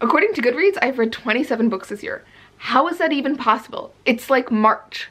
According to Goodreads, I've read 27 books this year. How is that even possible? It's like March.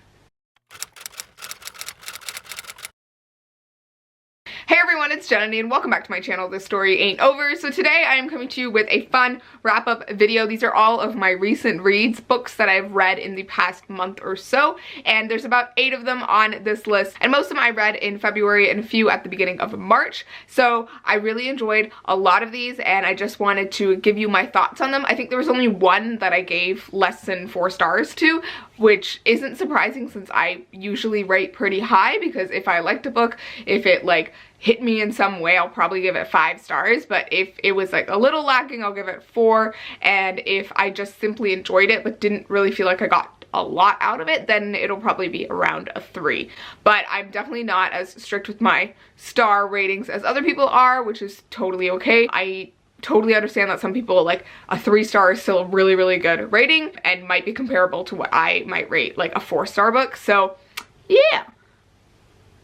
Hey everyone, it's Jananie and welcome back to my channel, This Story Ain't Over. So today I am coming to you with a fun wrap-up video. These are all of my recent reads, books that I've read in the past month or so, and there's about 8 of them on this list, and most of them I read in February and a few at the beginning of March. So I really enjoyed a lot of these and I just wanted to give you my thoughts on them. I think there was only one that I gave less than 4 stars to, which isn't surprising since I usually rate pretty high, because if I liked a book, if it like hit me in some way, I'll probably give it 5 stars, but if it was like a little lacking, I'll give it 4, and if I just simply enjoyed it but didn't really feel like I got a lot out of it, then it'll probably be around a 3. But I'm definitely not as strict with my star ratings as other people are, which is totally okay. I totally understand that some people, like, a 3 star is still a really, really good rating and might be comparable to what I might rate like a 4-star book. So yeah.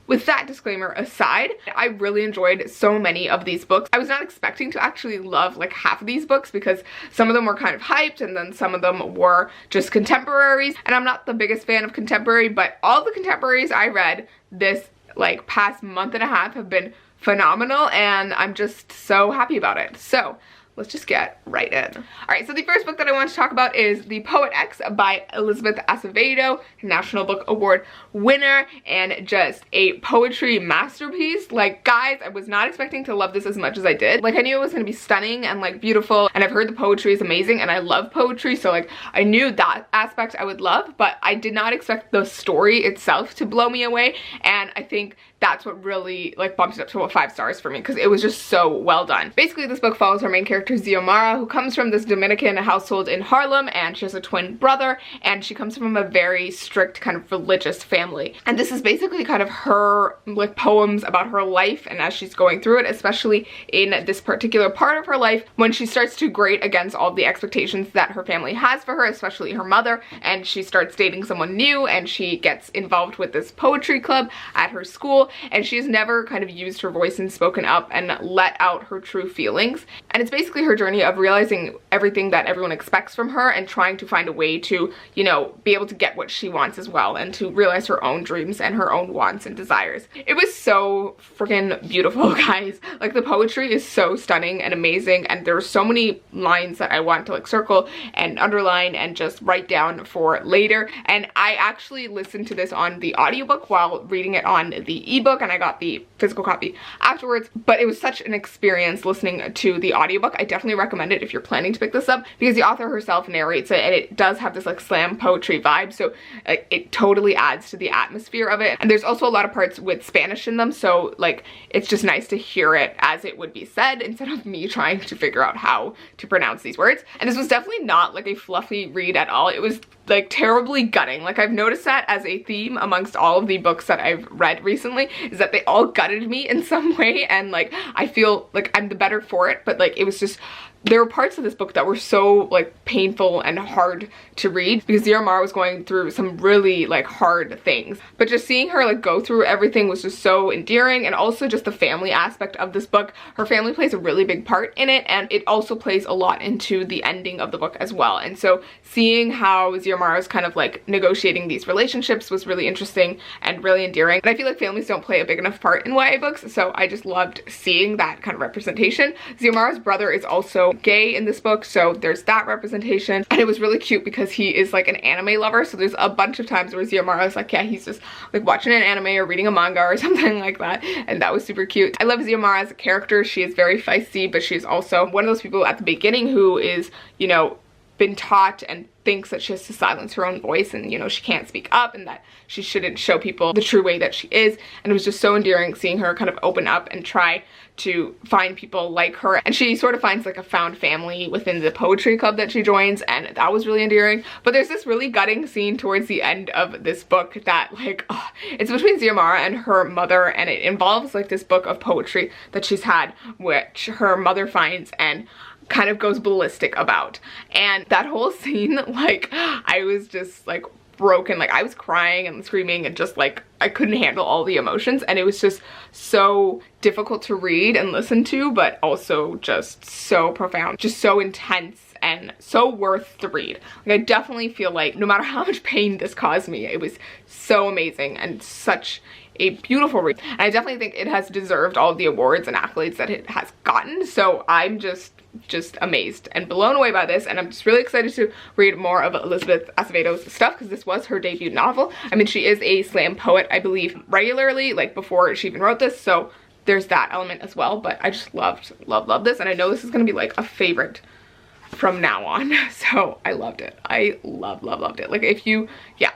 With that disclaimer aside, I really enjoyed so many of these books. I was not expecting to actually love like half of these books because some of them were kind of hyped and then some of them were just contemporaries, and I'm not the biggest fan of contemporary, but all the contemporaries I read this like past month and a half have been phenomenal and I'm just so happy about it. So let's just get right in. Alright, so the first book that I want to talk about is The Poet X by Elizabeth Acevedo, National Book Award winner, and just a poetry masterpiece. Like, guys, I was not expecting to love this as much as I did. Like, I knew it was going to be stunning and like beautiful, and I've heard the poetry is amazing and I love poetry, so like I knew that aspect I would love, but I did not expect the story itself to blow me away, and I think that's what really like bumped it up to a 5 stars for me, because it was just so well done. Basically, this book follows our main character Xiomara, who comes from this Dominican household in Harlem, and she has a twin brother, and she comes from a very strict kind of religious family. And this is basically kind of her like poems about her life and as she's going through it, especially in this particular part of her life when she starts to grate against all the expectations that her family has for her, especially her mother, and she starts dating someone new and she gets involved with this poetry club at her school, and she's never kind of used her voice and spoken up and let out her true feelings. And it's basically her journey of realizing everything that everyone expects from her and trying to find a way to, you know, be able to get what she wants as well, and to realize her own dreams and her own wants and desires. It was so freaking beautiful, guys. Like, the poetry is so stunning and amazing, and there are so many lines that I want to like circle and underline and just write down for later. And I actually listened to this on the audiobook while reading it on the ebook, and I got the physical copy afterwards, but it was such an experience listening to the audiobook. I definitely recommend it if you're planning to pick this up, because the author herself narrates it and it does have this like slam poetry vibe, so it totally adds to the atmosphere of it. And there's also a lot of parts with Spanish in them, so like it's just nice to hear it as it would be said instead of me trying to figure out how to pronounce these words. And this was definitely not like a fluffy read at all. It was like terribly gutting. Like, I've noticed that as a theme amongst all of the books that I've read recently, is that they all gutted me in some way, and like I feel like I'm the better for it, but like it was just, there were parts of this book that were so like painful and hard to read because Xiomara was going through some really like hard things, but just seeing her like go through everything was just so endearing. And also just the family aspect of this book, her family plays a really big part in it, and it also plays a lot into the ending of the book as well. And so seeing how Xiomara is kind of like negotiating these relationships was really interesting and really endearing. And I feel like families don't play a big enough part in YA books, so I just loved seeing that kind of representation. Xiomara's brother is also gay in this book, so there's that representation, and it was really cute because he is like an anime lover, so there's a bunch of times where Xiomara is like, yeah, he's just like watching an anime or reading a manga or something like that, and that was super cute. I love Xiomara as a character. She is very feisty, but she's also one of those people at the beginning who is, you know, been taught and thinks that she has to silence her own voice, and you know, she can't speak up and that she shouldn't show people the true way that she is. And it was just so endearing seeing her kind of open up and try to find people like her, and she sort of finds like a found family within the poetry club that she joins, and that was really endearing. But there's this really gutting scene towards the end of this book that like, oh, it's between Xiomara and her mother, and it involves like this book of poetry that she's had, which her mother finds and kind of goes ballistic about. And that whole scene, like, I was just like broken. Like, I was crying and screaming and just like I couldn't handle all the emotions, and it was just so difficult to read and listen to, but also just so profound, just so intense and so worth the read. Like, I definitely feel like no matter how much pain this caused me, it was so amazing and such a beautiful read. And I definitely think it has deserved all of the awards and accolades that it has gotten. So I'm just amazed and blown away by this, and I'm just really excited to read more of Elizabeth Acevedo's stuff because this was her debut novel. I mean, she is a slam poet, I believe, regularly, like before she even wrote this, so there's that element as well. But I just loved this, and I know this is gonna be like a favorite from now on. So I loved it. I loved it. Like, if you, yeah,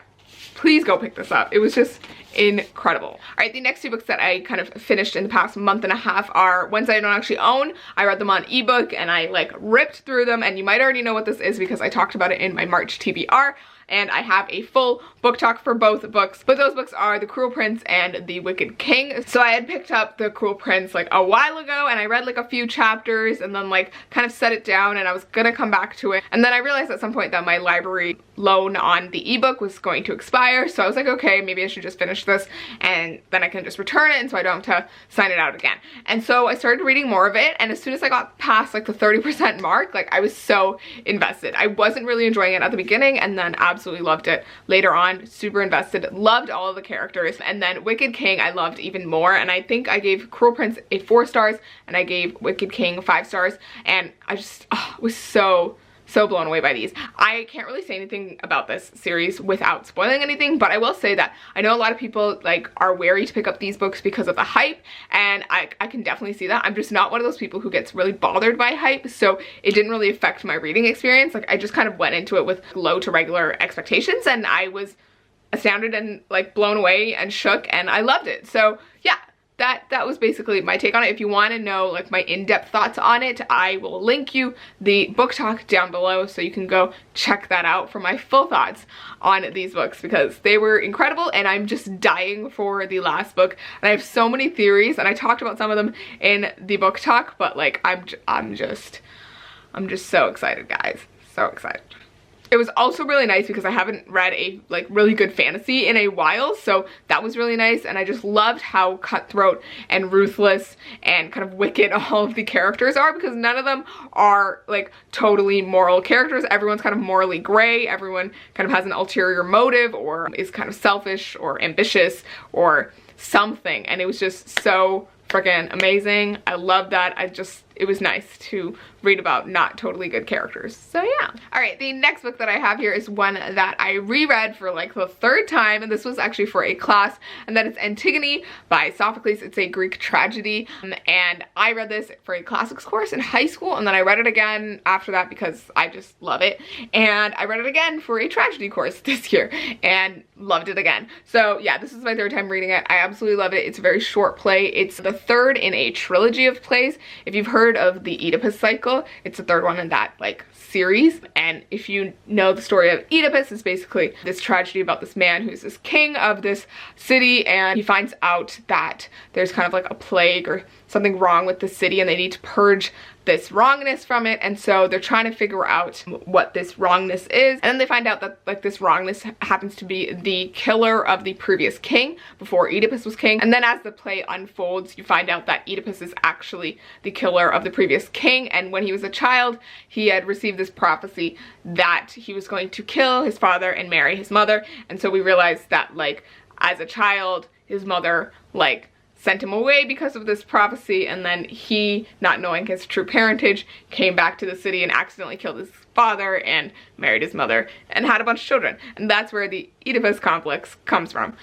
please go pick this up. It was just incredible. All right, the next two books that I kind of finished in the past month and a half are ones I don't actually own. I read them on ebook and I like ripped through them, and you might already know what this is because I talked about it in my March TBR. And I have a full book talk for both books, but those books are The Cruel Prince and The Wicked King. So I had picked up The Cruel Prince like a while ago, and I read like a few chapters and then like kind of set it down, and I was gonna come back to it. And then I realized at some point that my library loan on the ebook was going to expire, so I was like, okay, maybe I should just finish this and then I can just return it, and so I don't have to sign it out again. And so I started reading more of it, and as soon as I got past like the 30% mark, like I was so invested. I wasn't really enjoying it at the beginning, and then absolutely loved it later on. Super invested, loved all of the characters. And then Wicked King I loved even more, and I think I gave Cruel Prince a 4 stars and I gave Wicked King 5 stars, and I just was so blown away by these. I can't really say anything about this series without spoiling anything, but I will say that I know a lot of people like are wary to pick up these books because of the hype, and I can definitely see that. I'm just not one of those people who gets really bothered by hype, so it didn't really affect my reading experience. Like, I just kind of went into it with low to regular expectations, and I was astounded and like blown away and shook, and I loved it. So yeah, that was basically my take on it. If you want to know like my in-depth thoughts on it, I will link you the book talk down below so you can go check that out for my full thoughts on these books, because they were incredible and I'm just dying for the last book. And I have so many theories, and I talked about some of them in the book talk, but like I'm just so excited, guys. So excited. It was also really nice because I haven't read a like really good fantasy in a while, so that was really nice. And I just loved how cutthroat and ruthless and kind of wicked all of the characters are, because none of them are like totally moral characters. Everyone's kind of morally gray. Everyone kind of has an ulterior motive or is kind of selfish or ambitious or something, and it was just so freaking amazing. I love that. It was nice to read about not totally good characters. So yeah. All right, the next book that I have here is one that I reread for like the 3rd time, and this was actually for a class, and that is Antigone by Sophocles. It's a Greek tragedy, and I read this for a classics course in high school, and then I read it again after that because I just love it, and I read it again for a tragedy course this year and loved it again. So yeah, this is my 3rd time reading it. I absolutely love it. It's a very short play. It's the 3rd in a trilogy of plays. If you've heard of the Oedipus cycle, it's the 3rd one in that like series. And if you know the story of Oedipus, it's basically this tragedy about this man who's this king of this city, and he finds out that there's kind of like a plague or something wrong with the city, and they need to purge this wrongness from it. And so they're trying to figure out what this wrongness is, and then they find out that like this wrongness happens to be the killer of the previous king before Oedipus was king. And then as the play unfolds, you find out that Oedipus is actually the killer of the previous king, and when he was a child he had received this prophecy that he was going to kill his father and marry his mother. And so we realize that like as a child his mother like sent him away because of this prophecy, and then he, not knowing his true parentage, came back to the city and accidentally killed his father and married his mother and had a bunch of children. And that's where the Oedipus complex comes from.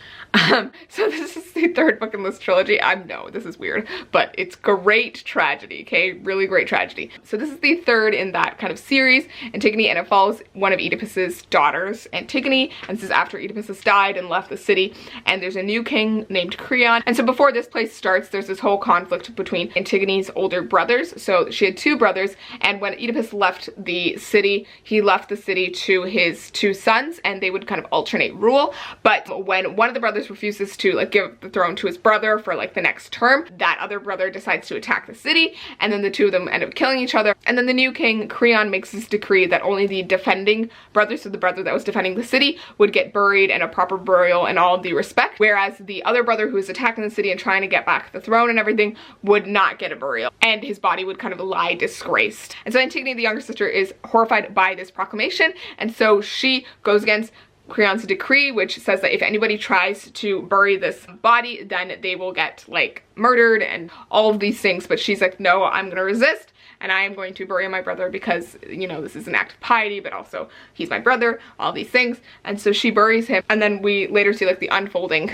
So this is the 3rd book in this trilogy. I know this is weird, but it's great tragedy, okay? Really great tragedy. So this is the 3rd in that kind of series, Antigone, and it follows one of Oedipus's daughters, Antigone, and this is after Oedipus has died and left the city, and there's a new king named Creon. And so before this play starts, there's this whole conflict between Antigone's older brothers. So she had 2 brothers, and when Oedipus left the city, he left the city to his 2 sons, and they would kind of alternate rule. But when one of the brothers refuses to like give the throne to his brother for like the next term, that other brother decides to attack the city, and then the 2 of them end up killing each other. And then the new king, Creon, makes this decree that only the defending brother, so the brother that was defending the city, would get buried in a proper burial and all of the respect, whereas the other brother who was attacking the city and trying to get back the throne and everything would not get a burial, and his body would kind of lie disgraced. And so Antigone, the younger sister, is horrified horrified by this proclamation, and so she goes against Creon's decree, which says that if anybody tries to bury this body, then they will get like murdered and all of these things. But she's like, no, I'm gonna resist, and I am going to bury my brother because, you know, this is an act of piety, but also he's my brother, all these things. And so she buries him, and then we later see like the unfolding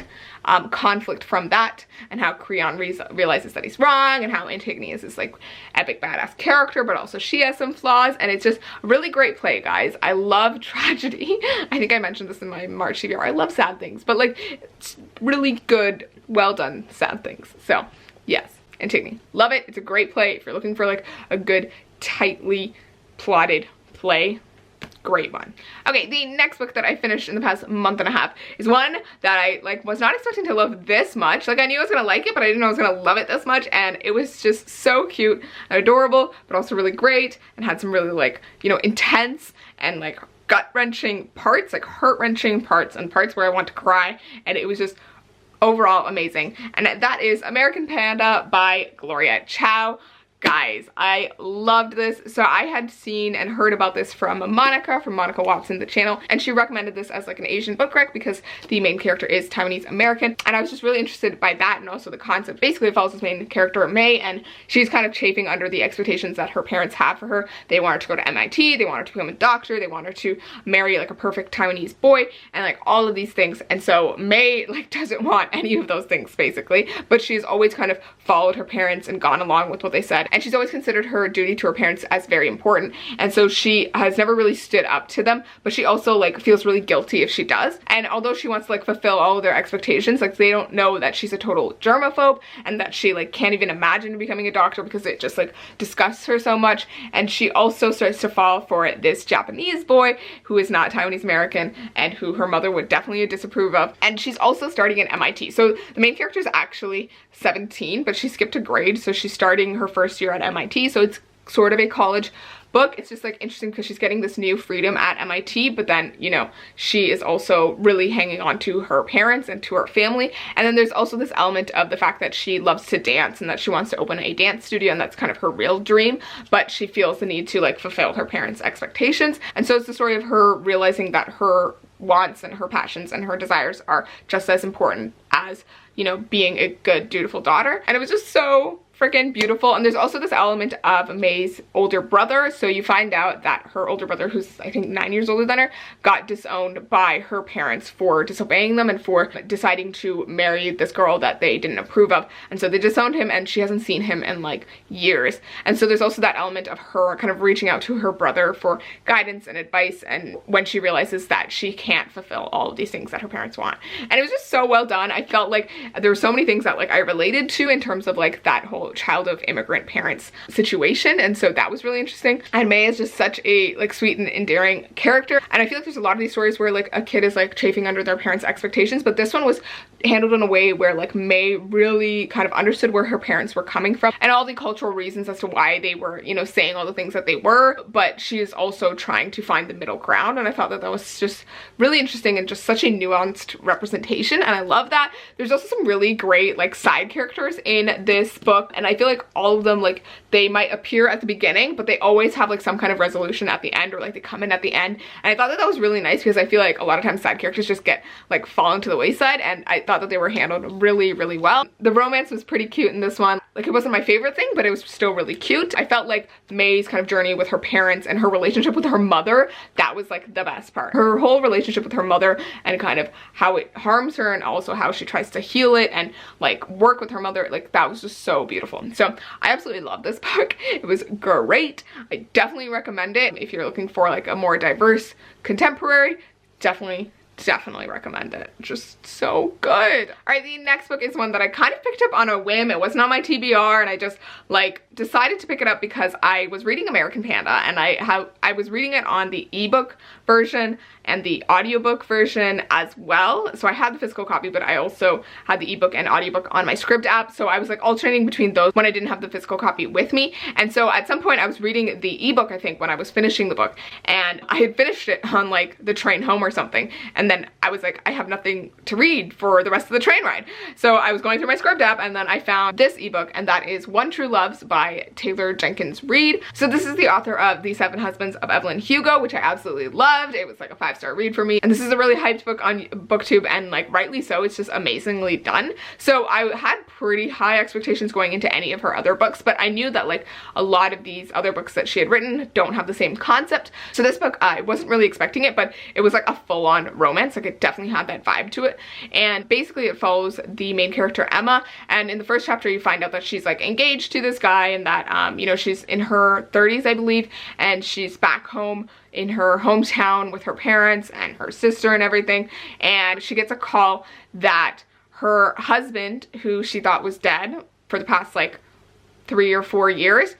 conflict from that, and how Creon realizes that he's wrong, and how Antigone is this like epic badass character, but also she has some flaws. And it's just a really great play, guys. I love tragedy. I think I mentioned this in my March TBR. I love sad things, but like it's really good, well done sad things. So yes, Antigone, love it. It's a great play if you're looking for like a good, tightly plotted play. Great one. Okay, the next book that I finished in the past month and a half is one that I like was not expecting to love this much. Like I knew I was gonna like it, but I didn't know I was gonna love it this much, and it was just so cute and adorable, but also really great, and had some really like, you know, intense and like gut-wrenching parts, like heart-wrenching parts, and parts where I want to cry, and it was just overall amazing. And that is American Panda by Gloria Chow. Guys, I loved this. So I had seen and heard about this from Monica Watson, the channel, and she recommended this as like an Asian book rec because the main character is Taiwanese American, and I was just really interested by that, and also the concept. Basically it follows this main character, May, and she's kind of chafing under the expectations that her parents have for her. They want her to go to MIT, they want her to become a doctor, they want her to marry like a perfect Taiwanese boy, and like all of these things. And so May like doesn't want any of those things basically, but she's always kind of followed her parents and gone along with what they said. And she's always considered her duty to her parents as very important, and so she has never really stood up to them, but she also like feels really guilty if she does. And although she wants to like fulfill all of their expectations, like they don't know that she's a total germaphobe, and that she like can't even imagine becoming a doctor because it just like disgusts her so much. And she also starts to fall for this Japanese boy who is not Taiwanese American, and who her mother would definitely disapprove of. And she's also starting at MIT. So the main character is actually 17, but she skipped a grade, so she's starting her first year at MIT, so it's sort of a college book. It's just like interesting because she's getting this new freedom at MIT, but then, you know, she is also really hanging on to her parents and to her family. And then there's also this element of the fact that she loves to dance, and that she wants to open a dance studio, and that's kind of her real dream, but she feels the need to like fulfill her parents' expectations. And so it's the story of her realizing that her wants and her passions and her desires are just as important as, you know, being a good, dutiful daughter. And it was just so freaking beautiful. And there's also this element of May's older brother. So you find out that her older brother, who's I think 9 years older than her, got disowned by her parents for disobeying them and for deciding to marry this girl that they didn't approve of. And so they disowned him, and she hasn't seen him in like years. And so there's also that element of her kind of reaching out to her brother for guidance and advice, and when she realizes that she can't fulfill all of these things that her parents want. And it was just so well done. I felt like there were so many things that like I related to in terms of like that whole child of immigrant parents situation, and so that was really interesting. And May is just such a like sweet and endearing character, and I feel like there's a lot of these stories where like a kid is like chafing under their parents' expectations, but this one was handled in a way where like May really kind of understood where her parents were coming from and all the cultural reasons as to why they were, you know, saying all the things that they were, but she is also trying to find the middle ground. And I thought that that was just really interesting and just such a nuanced representation, and I love that. There's also some really great like side characters in this book, and I feel like all of them, like they might appear at the beginning, but they always have like some kind of resolution at the end, or like they come in at the end. And I thought that that was really nice because I feel like a lot of times side characters just get like fallen to the wayside, and I thought that they were handled really, really well. The romance was pretty cute in this one. Like it wasn't my favorite thing, but it was still really cute. I felt like May's kind of journey with her parents and her relationship with her mother, that was like the best part. Her whole relationship with her mother and kind of how it harms her, and also how she tries to heal it and like work with her mother, like that was just so beautiful. So I absolutely love this book. It was great. I definitely recommend it. If you're looking for like a more diverse contemporary, definitely recommend it. Just so good. All right, the next book is one that I kind of picked up on a whim. It wasn't on my TBR, and I just like decided to pick it up because I was reading American Panda, and I was reading it on the ebook version and the audiobook version as well. So I had the physical copy, but I also had the ebook and audiobook on my Scribd app. So I was like alternating between those when I didn't have the physical copy with me. And so at some point I was reading the ebook, I think, when I was finishing the book, and I had finished it on like the train home or something. And And then I was like, I have nothing to read for the rest of the train ride. So I was going through my Scribd app, and then I found this ebook, and that is One True Loves by Taylor Jenkins Reid. So this is the author of The 7 Husbands of Evelyn Hugo, which I absolutely loved. It was like a 5-star read for me. And this is a really hyped book on BookTube, and like rightly so. It's just amazingly done. So I had pretty high expectations going into any of her other books, but I knew that like a lot of these other books that she had written don't have the same concept. So this book, I wasn't really expecting it, but it was like a full-on romance. Like it definitely had that vibe to it. And basically it follows the main character Emma, and in the first chapter you find out that she's like engaged to this guy, and that you know, she's in her 30s, I believe, and she's back home in her hometown with her parents and her sister and everything, and she gets a call that her husband, who she thought was dead for the past like 3 or 4 years,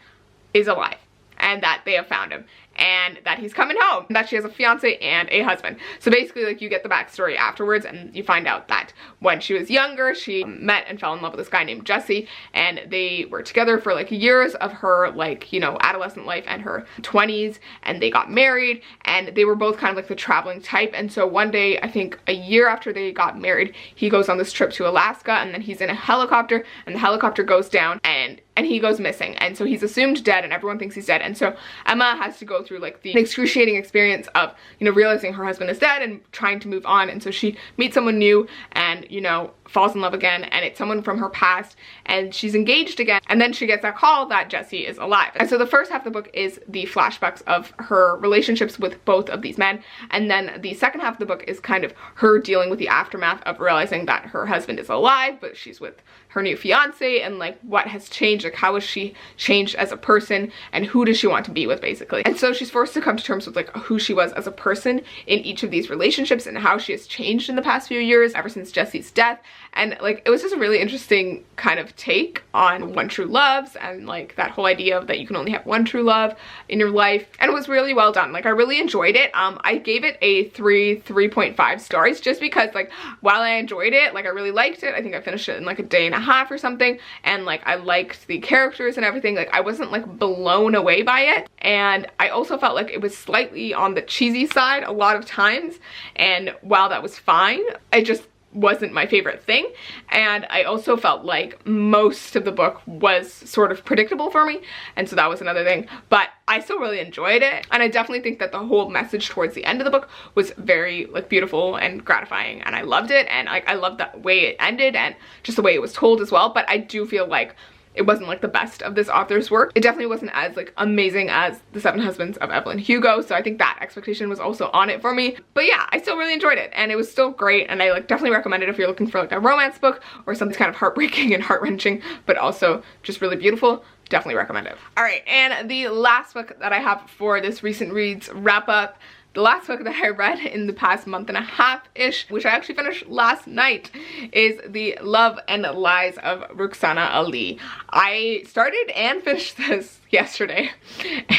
is alive, and that they have found him, and that he's coming home, that she has a fiance and a husband. So basically like you get the backstory afterwards, and you find out that when she was younger she met and fell in love with this guy named Jesse, and they were together for like years of her like, you know, adolescent life and her 20s, and they got married, and they were both kind of like the traveling type. And so one day, I think a year after they got married, he goes on this trip to Alaska, and then he's in a helicopter, and the helicopter goes down, and he goes missing, and so he's assumed dead, and everyone thinks he's dead. And so Emma has to go through like the excruciating experience of, you know, realizing her husband is dead and trying to move on. And so she meets someone new and, you know, falls in love again, and it's someone from her past, and she's engaged again, and then she gets that call that Jesse is alive. And so the first half of the book is the flashbacks of her relationships with both of these men, and then the second half of the book is kind of her dealing with the aftermath of realizing that her husband is alive, but she's with her new fiance, and like what has changed, like how has she changed as a person, and who does she want to be with, basically. And so she's forced to come to terms with like who she was as a person in each of these relationships, and how she has changed in the past few years ever since Jesse's death. And like it was just a really interesting kind of take on one true loves, and like that whole idea of that you can only have one true love in your life. And it was really well done. Like I really enjoyed it. I gave it a 3.5 stars, just because like while I enjoyed it, like I really liked it. I think I finished it in like a day and a half or something, and like I liked the characters and everything. Like I wasn't like blown away by it, and I also felt like it was slightly on the cheesy side a lot of times, and while that was fine, I just wasn't my favorite thing. And I also felt like most of the book was sort of predictable for me, and so that was another thing. But I still really enjoyed it, and I definitely think that the whole message towards the end of the book was very like beautiful and gratifying, and I loved it, and like I loved the way it ended and just the way it was told as well. But I do feel like it wasn't like the best of this author's work. It definitely wasn't as like amazing as The 7 Husbands of Evelyn Hugo, so I think that expectation was also on it for me. But yeah, I still really enjoyed it, and it was still great, and I like definitely recommend it if you're looking for like a romance book or something kind of heartbreaking and heart-wrenching but also just really beautiful. Definitely recommend it. All right, and the last book that I have for this recent reads wrap up, the last book that I read in the past month and a half-ish, which I actually finished last night, is The Love and Lies of Roxana Ali. I started and finished this yesterday,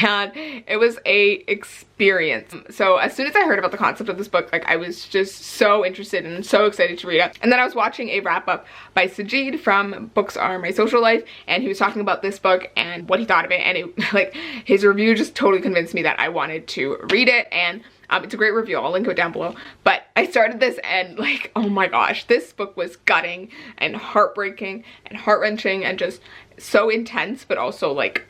and it was a experience. So as soon as I heard about the concept of this book, like I was just so interested and so excited to read it. And then I was watching a wrap-up by Sajid from Books Are My Social Life, and he was talking about this book and what he thought of it, and it, like his review just totally convinced me that I wanted to read it. And it's a great review. I'll link it down below. But I started this, and like, oh my gosh, this book was gutting and heartbreaking and heart-wrenching and just so intense, but also like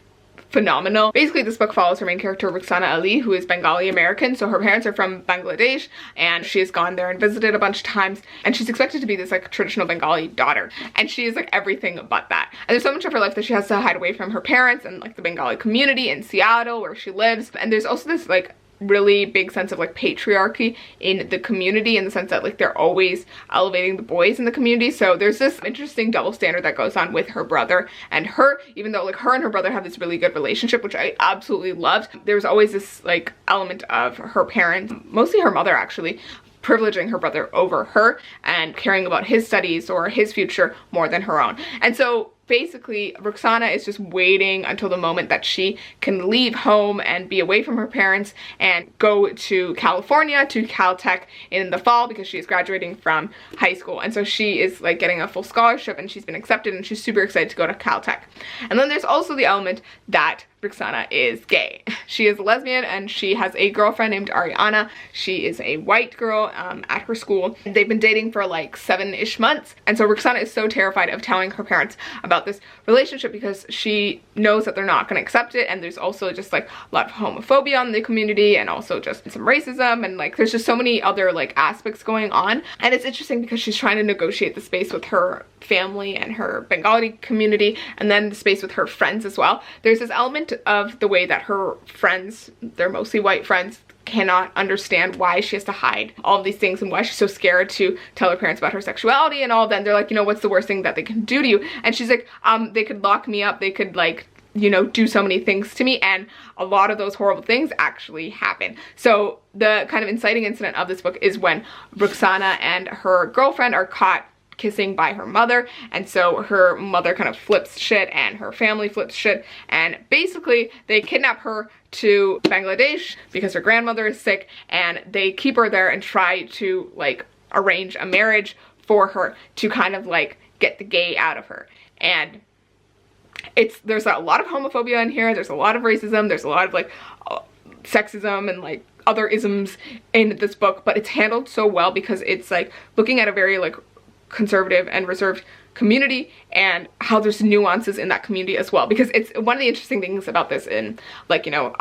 phenomenal. Basically, this book follows her main character, Roxana Ali, who is Bengali American. So her parents are from Bangladesh, and she has gone there and visited a bunch of times, and she's expected to be this like traditional Bengali daughter, and she is like everything but that. And there's so much of her life that she has to hide away from her parents and like the Bengali community in Seattle where she lives. And there's also this like really big sense of like patriarchy in the community, in the sense that like they're always elevating the boys in the community. So there's this interesting double standard that goes on with her brother and her, even though like her and her brother have this really good relationship, which I absolutely loved. There's always this like element of her parents, mostly her mother actually, privileging her brother over her and caring about his studies or his future more than her own. And so basically, Roxana is just waiting until the moment that she can leave home and be away from her parents and go to California, to Caltech in the fall, because she is graduating from high school. And so she is like getting a full scholarship, and she's been accepted, and she's super excited to go to Caltech. And then there's also the element that Roxana is gay. She is a lesbian and she has a girlfriend named Ariana. She is a white girl at her school. They've been dating for like 7-ish months. And so Roxana is so terrified of telling her parents about this relationship because she knows that they're not going to accept it. And there's also just like a lot of homophobia in the community and also just some racism. And like there's just so many other like aspects going on. And it's interesting because she's trying to negotiate the space with her family and her Bengali community and then the space with her friends as well. There's this element of the way that her friends, they're mostly white friends, cannot understand why she has to hide all of these things and why she's so scared to tell her parents about her sexuality and all of that. And they're like, you know, what's the worst thing that they can do to you? And she's like, they could lock me up, they could like, you know, do so many things to me, and a lot of those horrible things actually happen. So the kind of inciting incident of this book is when Roxana and her girlfriend are caught kissing by her mother, and so her mother kind of flips shit and her family flips shit, and basically they kidnap her to Bangladesh because her grandmother is sick, and they keep her there and try to like arrange a marriage for her to kind of like get the gay out of her. And there's a lot of homophobia in here, there's a lot of racism, there's a lot of like sexism and like other isms in this book, but it's handled so well because it's like looking at a very like conservative and reserved community and how there's nuances in that community as well, because it's one of the interesting things about this in like, you know,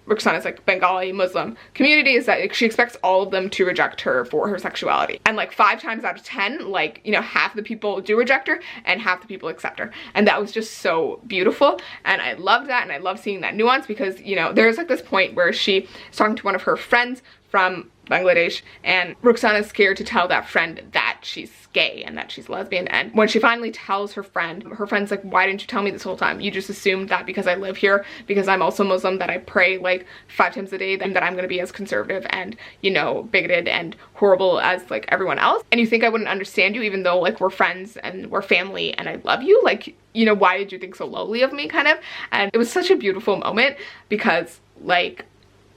Roxana's like Bengali Muslim community is that like, she expects all of them to reject her for her sexuality, and like 5 times out of 10, like, you know, half the people do reject her and half the people accept her, and that was just so beautiful. And I love that, and I love seeing that nuance because, you know, there's like this point where she is talking to one of her friends from Bangladesh, and Roxana's scared to tell that friend that she's gay and that she's lesbian. And when she finally tells her friend's like, why didn't you tell me this whole time? You just assumed that because I live here, because I'm also Muslim, that I pray like 5 times a day, then that I'm gonna be as conservative and, you know, bigoted and horrible as like everyone else. And you think I wouldn't understand you even though like we're friends and we're family and I love you? Like, you know, why did you think so lowly of me, kind of? And it was such a beautiful moment because like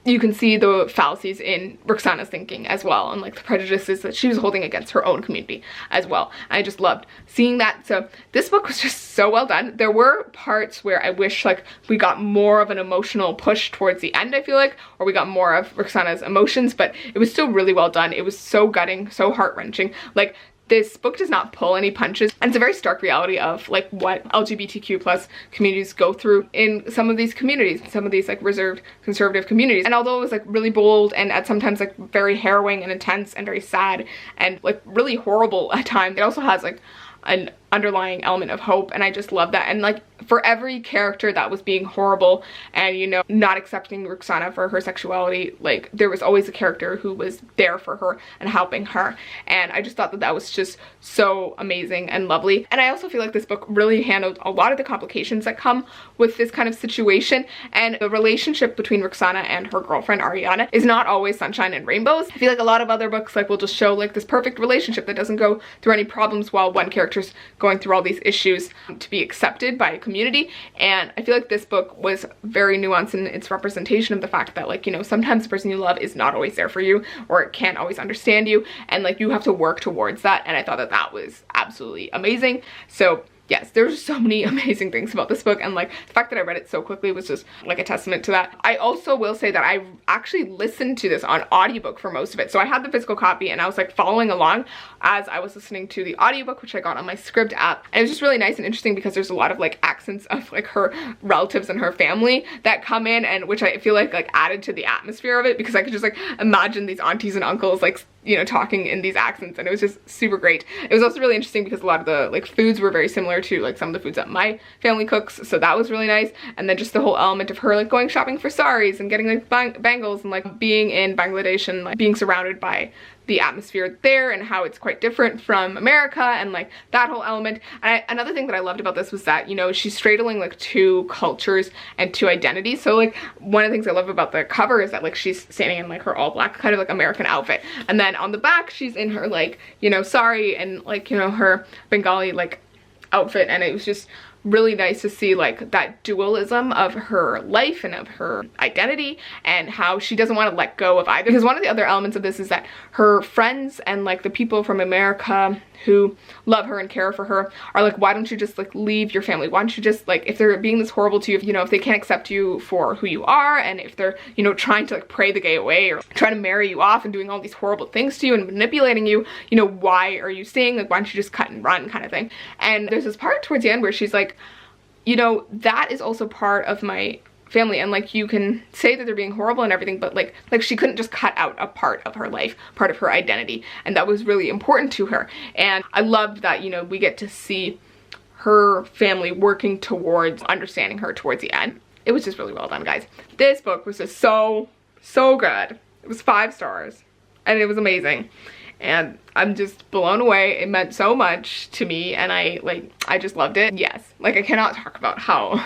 you can see the fallacies in Roxana's thinking as well, and like the prejudices that she was holding against her own community as well. I just loved seeing that. So this book was just so well done. There were parts where I wish like we got more of an emotional push towards the end, I feel like, or we got more of Roxana's emotions, but it was still really well done. It was so gutting, so heart-wrenching. Like, this book does not pull any punches, and it's a very stark reality of like what LGBTQ plus communities go through in some of these communities, some of these like reserved conservative communities. And although it was like really bold and at sometimes like very harrowing and intense and very sad and like really horrible at times, it also has like an underlying element of hope, and I just love that. And like for every character that was being horrible and, you know, not accepting Roxana for her sexuality, like there was always a character who was there for her and helping her, and I just thought that that was just so amazing and lovely. And I also feel like this book really handled a lot of the complications that come with this kind of situation, and the relationship between Roxana and her girlfriend Ariana is not always sunshine and rainbows. I feel like a lot of other books like will just show like this perfect relationship that doesn't go through any problems while one character's going through all these issues to be accepted by a community. And I feel like this book was very nuanced in its representation of the fact that, like, you know, sometimes the person you love is not always there for you, or it can't always understand you, and like you have to work towards that. And I thought that that was absolutely amazing. So yes, there's so many amazing things about this book, and like the fact that I read it so quickly was just like a testament to that. I also will say that I actually listened to this on audiobook for most of it. So I had the physical copy and I was like following along as I was listening to the audiobook, which I got on my Scribd app. And it was just really nice and interesting because there's a lot of like accents of like her relatives and her family that come in, and which I feel like added to the atmosphere of it, because I could just like imagine these aunties and uncles like, you know, talking in these accents, and it was just super great. It was also really interesting because a lot of the like foods were very similar to like some of the foods that my family cooks, so that was really nice. And then just the whole element of her like going shopping for saris and getting like bangles, and like being in Bangladesh and like being surrounded by the atmosphere there and how it's quite different from America, and like that whole element. And another thing that I loved about this was that, you know, she's straddling like 2 cultures and 2 identities. So like one of the things I love about the cover is that like she's standing in like her all black kind of like American outfit, and then on the back she's in her like, you know, sari and like, you know, her Bengali like outfit, and it was just really nice to see like that dualism of her life and of her identity, and how she doesn't want to let go of either. Because one of the other elements of this is that her friends and like the people from America who love her and care for her are like, why don't you just like leave your family? Why don't you just like, if they're being this horrible to you, if, you know, if they can't accept you for who you are, and if they're, you know, trying to like pray the gay away or trying to marry you off and doing all these horrible things to you and manipulating you, you know, why are you staying? Like, why don't you just cut and run, kind of thing. And there's this part towards the end where she's like, you know, that is also part of my family, and like you can say that they're being horrible and everything, but like she couldn't just cut out a part of her life, part of her identity, and that was really important to her. And I loved that, you know, we get to see her family working towards understanding her towards the end. It was just really well done, guys. This book was just so good. It was 5 stars and it was amazing, and I'm just blown away. It meant so much to me, and I just loved it. Yes, like I cannot talk about how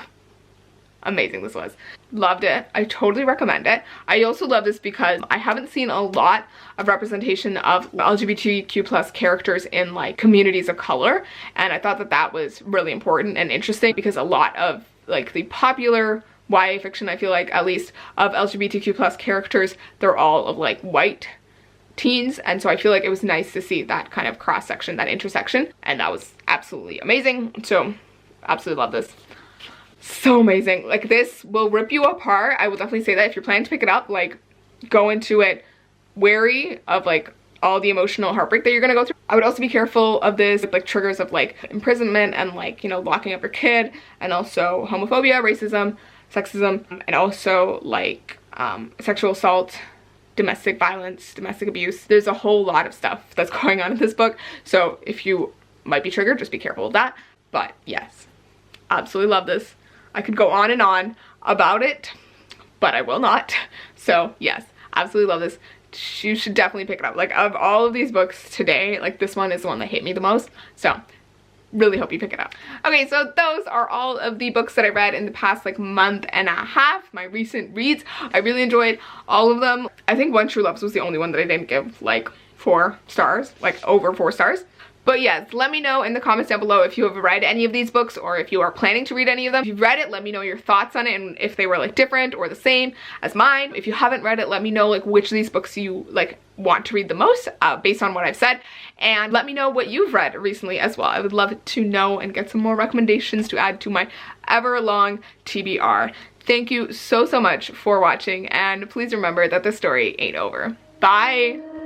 amazing this was. Loved it. I totally recommend it. I also love this because I haven't seen a lot of representation of LGBTQ plus characters in like communities of color, and I thought that that was really important and interesting, because a lot of like the popular YA fiction, I feel like, at least of LGBTQ plus characters, they're all of like white teens, and so I feel like it was nice to see that kind of cross section, that intersection, and that was absolutely amazing. So absolutely love this. So amazing. Like, this will rip you apart. I will definitely say that if you're planning to pick it up, like, go into it wary of like all the emotional heartbreak that you're gonna go through. I would also be careful of this, like triggers of like imprisonment and like, you know, locking up your kid, and also homophobia, racism, sexism, and also like sexual assault, domestic violence, domestic abuse. There's a whole lot of stuff that's going on in this book, so if you might be triggered, just be careful of that. But yes, absolutely love this. I could go on and on about it, but I will not. So yes, absolutely love this. You should definitely pick it up. Like, of all of these books today, like this one is the one that hit me the most, so really hope you pick it up. Okay, so those are all of the books that I read in the past like month and a half, my recent reads. I really enjoyed all of them. I think One True Loves was the only one that I didn't give like 4 stars, like over 4 stars. But yes, let me know in the comments down below if you have read any of these books, or if you are planning to read any of them. If you've read it, let me know your thoughts on it, and if they were like different or the same as mine. If you haven't read it, let me know like which of these books you like want to read the most based on what I've said, and let me know what you've read recently as well. I would love to know and get some more recommendations to add to my ever long TBR. Thank you so much for watching, and please remember that the story ain't over. Bye!